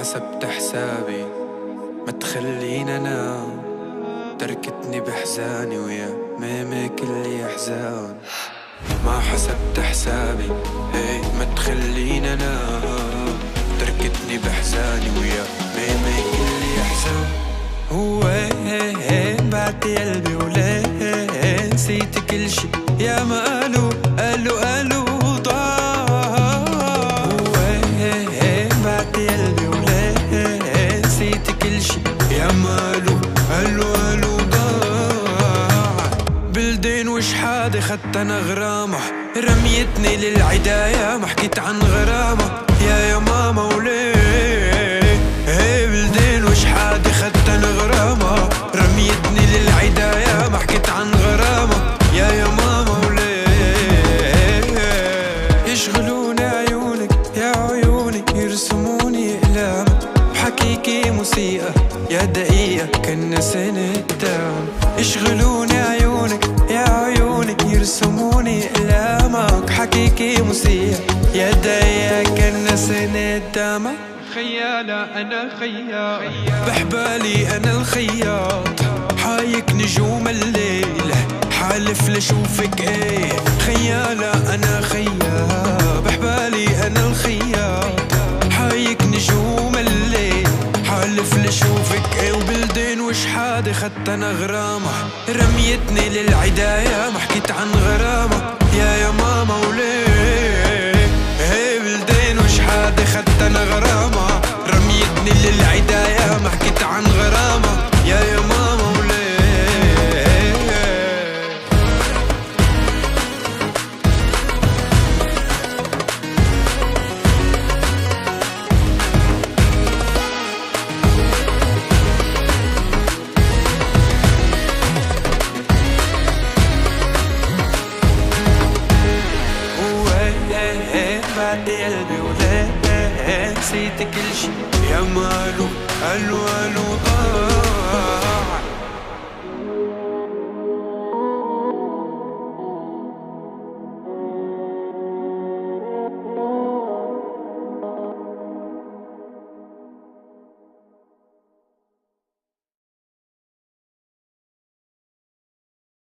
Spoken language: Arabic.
حسبت حسابي ما تخلينا انام، تركتني بحزاني ويا ميمي كل احزان. ما حسبت حسابي ما تخلينا انام، تركتني بحزاني ويا ميمي كل احزان. وين بعت قلبي وليه نسيت كل شي يا ما قالوا ضاع. وين بعت قلبي وليه نسيت كل شي يا ما قالوا ضاع. بلدين وش حادي خدت انا غرامة، رميتني للعداية ما حكيت عن غرامة يا ماما وليه. بلدين وش حادي خدت انا غرامة، رميتني للعداية ما حكيت عن غرامة يا ماما وليه. يشغلوني عيونك يا عيوني، يرسموني اقلام بحكيكي موسيقى يا دقيقة كنا سنة دام. يشغلوني عيونك يا عيوني، يرسموني اقلامك حكيكي موسيقى يا دقيقة كنا سنة دام. خيالة أنا خياط بحبالي أنا الخياط، حايك نجوم الليل حالف لشوفك خيالة أنا خياط بحبالي أنا الخياط، حايك نجوم الليل حالف لشوفك وبلدين وش حادي خدت أنا غرامة، رميتني للعداية ما حكيت عن غرامة يا ماما وليه. بلدين وش حادي خدت أنا غرامة، رميتني للعداية ما حكيت عن غرامة يا ماما وليه. بعد قلبي وليه نسيت كل شي يا ما قالوا